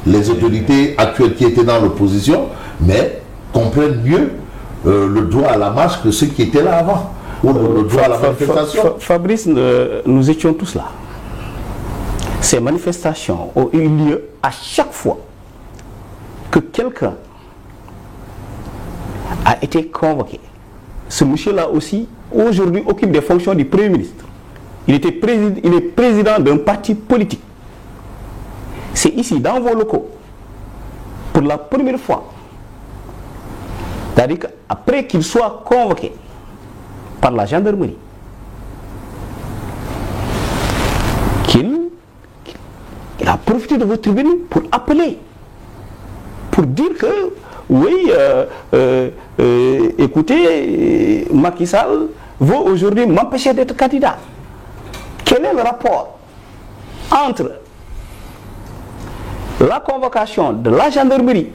les autorités actuelles qui étaient dans l'opposition, mais comprennent mieux le droit à la marche que ceux qui étaient là avant, ou le droit à la manifestation. Fabrice, nous étions tous là. Ces manifestations ont eu lieu à chaque fois que quelqu'un a été convoqué. Ce monsieur-là aussi, aujourd'hui, occupe des fonctions du Premier ministre. Il est président d'un parti politique. C'est ici, dans vos locaux, pour la première fois, c'est-à-dire qu'après qu'il soit convoqué par la gendarmerie, qu'il a profité de votre tribune pour appeler, pour dire que, oui, écoutez, Macky Sall veut aujourd'hui m'empêcher d'être candidat. Quel est le rapport entre la convocation de la gendarmerie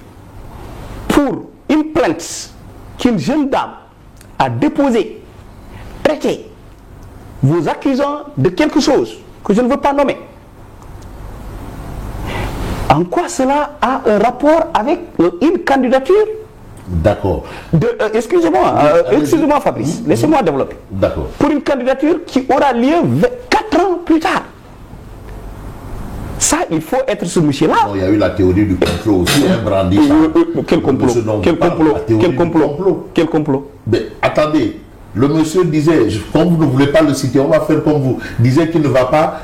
pour une plainte qu'une jeune dame a déposée, traitée, vous accusant de quelque chose que je ne veux pas nommer? En quoi cela a un rapport avec une candidature? D'accord. Excusez-moi Fabrice, laissez-moi développer. D'accord. Pour une candidature qui aura lieu 4 ans plus tard. Ça, il faut être ce monsieur-là. Il y a eu la théorie du complot aussi, brandi. Quel complot? Quel complot? Mais attendez, le monsieur disait, comme vous ne voulez pas le citer, on va faire comme vous, disait qu'il ne va pas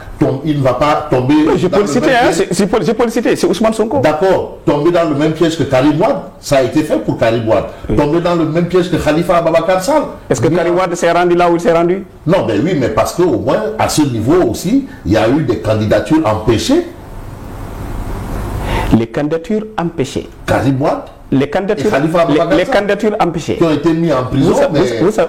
tomber. Je peux le citer, je peux le citer, c'est Ousmane Sonko. D'accord, tomber dans le même piège que Karim Wade, ça a été fait pour Karim Wade. Oui. Tomber dans le même piège que Khalifa Ababacar Sall. Est-ce que Karim Wade s'est rendu là où il s'est rendu? Non, mais oui, mais parce qu'au moins, à ce niveau aussi, il y a eu des candidatures empêchées. Les candidatures empêchées. Karim Wade. Les candidatures empêchées qui ont été mis en prison,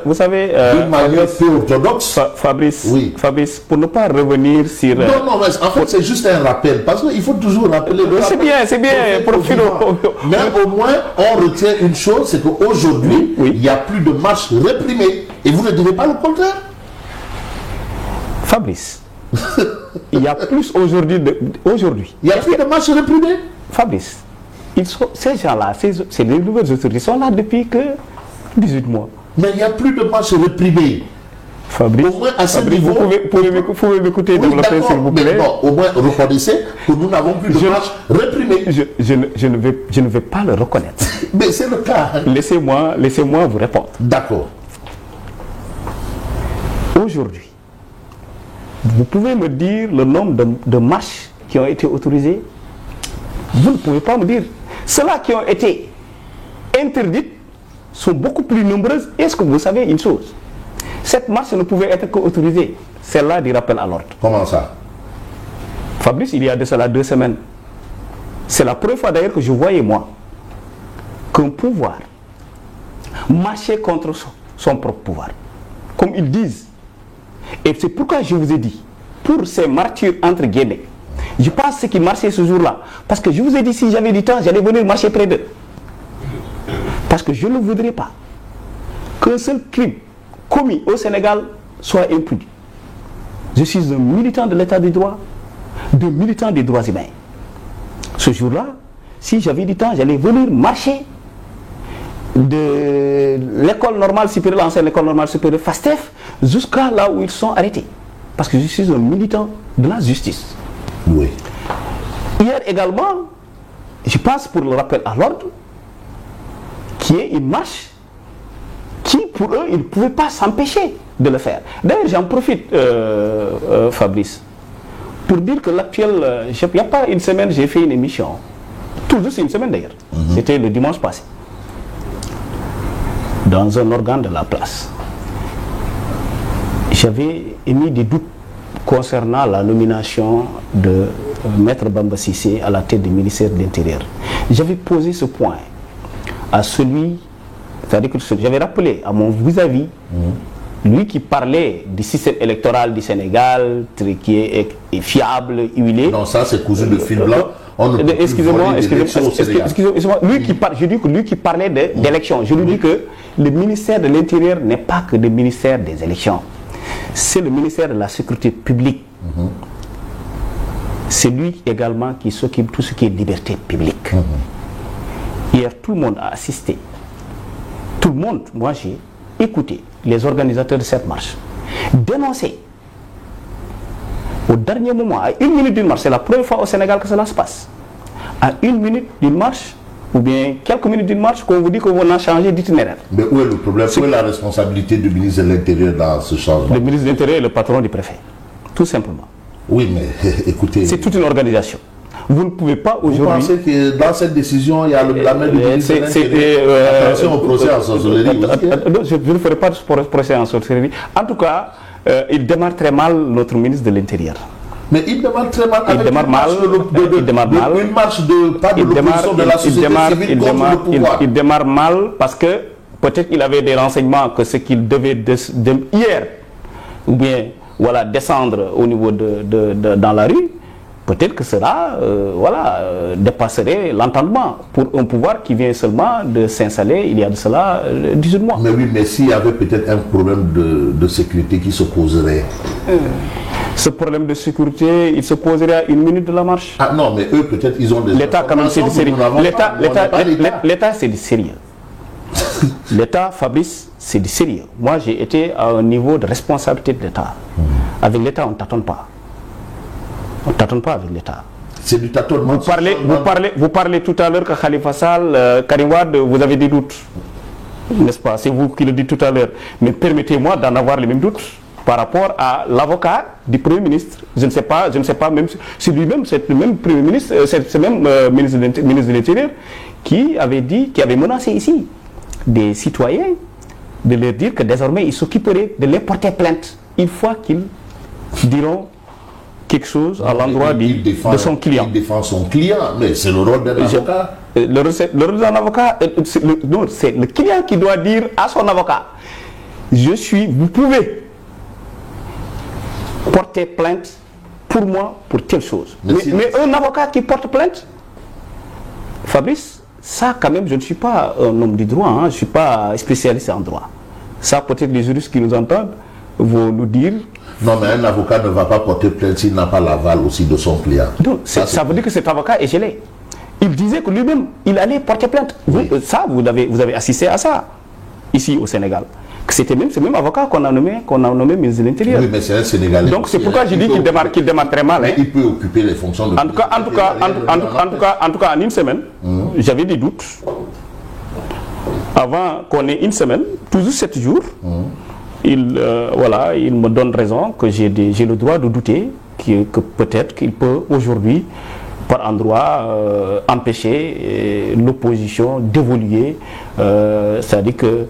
vous savez, d'une manière peu orthodoxe. Fabrice, oui. Fabrice, pour ne pas revenir sur... Non, mais en fait, c'est juste un rappel, parce qu'il faut toujours rappeler... C'est bien, mais au moins, on retient une chose, c'est qu'aujourd'hui, il n'y a plus de marche réprimée. Et vous ne direz pas le contraire. Fabrice, il y a plus aujourd'hui... Il n'y a plus de marche réprimée. Fabrice, ces gens-là, ces nouvelles autorités sont là depuis que 18 mois. Mais il n'y a plus de marche réprimée. Fabrice, au moins à ce niveau, vous pouvez m'écouter développer, s'il vous plaît. Mais non, au moins reconnaissez que nous n'avons plus de marche réprimée. Je ne vais pas le reconnaître. Mais c'est le cas. Laissez-moi vous répondre. D'accord. Aujourd'hui, vous pouvez me dire le nombre de marches qui ont été autorisées? Vous ne pouvez pas me dire. Ceux-là qui ont été interdites sont beaucoup plus nombreuses. Est-ce que vous savez une chose? Cette marche ne pouvait être qu'autorisée, celle-là du rappel à l'ordre. Comment ça? Fabrice, il y a de cela 2 semaines. C'est la première fois d'ailleurs que je voyais, moi, qu'un pouvoir marchait contre son propre pouvoir. Comme ils disent. Et c'est pourquoi je vous ai dit, pour ces martyrs entre guillemets, je pense qu'ils marchaient ce jour-là. Parce que je vous ai dit, si j'avais du temps, j'allais venir marcher près d'eux. Parce que je ne voudrais pas qu'un seul crime commis au Sénégal soit impuni. Je suis un militant de l'état de droit, de militant des droits humains. Ce jour-là, si j'avais du temps, j'allais venir marcher de l'école normale supérieure, l'ancienne école normale supérieure FASTEF, jusqu'à là où ils sont arrêtés. Parce que je suis un militant de la justice. Oui. Hier également, je passe pour le rappel à l'ordre, qui est une marche qui, pour eux, ils ne pouvaient pas s'empêcher de le faire. D'ailleurs, j'en profite, Fabrice, pour dire que l'actuel... il n'y a pas une semaine, j'ai fait une émission. Tout juste une semaine d'ailleurs. C'était le dimanche passé. Dans un organe de la place. J'avais émis des doutes concernant la nomination de Maître Bamba Cissé à la tête du ministère de l'Intérieur. J'avais posé ce point à celui, c'est-à-dire que j'avais rappelé à mon vis-à-vis, lui qui parlait du système électoral du Sénégal, qui est fiable, huilé. Non, ça c'est cousu de fil blanc. Excusez-moi, je dis que lui qui parlait d'élections, je lui dis que le ministère de l'Intérieur n'est pas que le ministère des élections. C'est le ministère de la sécurité publique. c'est lui également qui s'occupe de tout ce qui est liberté publique. Hier, tout le monde a assisté. Tout le monde, moi j'ai écouté les organisateurs de cette marche dénoncer au dernier moment, à 1 minute d'une marche, c'est la première fois au Sénégal que cela se passe. À 1 minute d'une marche, ou bien quelques minutes d'une marche, qu'on vous dit qu'on a changé d'itinéraire. Mais où est le problème? Où est la responsabilité du ministre de l'Intérieur dans ce changement? Le ministre de l'Intérieur est le patron du préfet, tout simplement. Oui, mais écoutez... C'est toute une organisation. Vous ne pouvez pas aujourd'hui... Vous pensez que dans cette décision, il y a la main du ministre de l'Intérieur? Attention au procès en sorcellerie. Je ne ferai pas de procès en sorcellerie. En tout cas, il démarre très mal, notre ministre de l'Intérieur. Mais il démarre très mal. Il démarre mal. Il démarre mal. Une marche de pas de l'opposition de la société civile contre le pouvoir. Il démarre mal parce que peut-être qu'il avait des renseignements que ce qu'il devait hier, ou bien voilà, descendre au niveau dans la rue, peut-être que cela dépasserait l'entendement pour un pouvoir qui vient seulement de s'installer il y a de cela 18 mois. Mais oui, mais s'il y avait peut-être un problème de sécurité qui se poserait. Ce problème de sécurité, il se poserait à 1 minute de la marche. Ah non, mais eux peut-être ils ont des... L'État quand même c'est du sérieux. L'État c'est du sérieux. L'État, Fabrice, c'est du sérieux. Moi j'ai été à un niveau de responsabilité de l'État. Avec l'État on ne tâtonne pas. On ne tâtonne pas avec l'État. C'est du tâtonnement. Vous parlez tout à l'heure que Khalifa Sall, Karim Wade, vous avez des doutes. N'est-ce pas? C'est vous qui le dites tout à l'heure. Mais permettez-moi d'en avoir les mêmes doutes par rapport à l'avocat du Premier ministre. Je ne sais pas même si lui-même, c'est le même Premier ministre, c'est le même ministre de l'Intérieur qui avait menacé ici des citoyens de leur dire que désormais il s'occuperait de les porter plainte une fois qu'ils diront quelque chose à l'endroit de son client. Il défend son client, mais c'est le rôle d'un avocat. Le rôle d'un avocat, c'est le client qui doit dire à son avocat, vous pouvez porter plainte pour moi pour telle chose. Mais un avocat qui porte plainte, Fabrice, ça quand même, je ne suis pas un homme du droit, je ne suis pas spécialiste en droit. Ça peut-être les juristes qui nous entendent vont nous dire... Non, mais un avocat ne va pas porter plainte s'il n'a pas l'aval aussi de son client. Donc, ça veut dire que cet avocat est gelé. Il disait que lui-même, il allait porter plainte. Oui. Vous avez assisté à ça, ici au Sénégal. C'était même ce même avocat qu'on a nommé ministre de l'Intérieur. Oui, mais c'est un Sénégalais. Donc c'est pourquoi je dis qu'il démarre très mal. Il peut occuper les fonctions de... En tout cas, en une semaine, j'avais des doutes. Avant qu'on ait une semaine, toujours 7 jours, il me donne raison que j'ai le droit de douter que peut-être qu'il peut aujourd'hui, par endroit, empêcher l'opposition d'évoluer. C'est-à-dire que...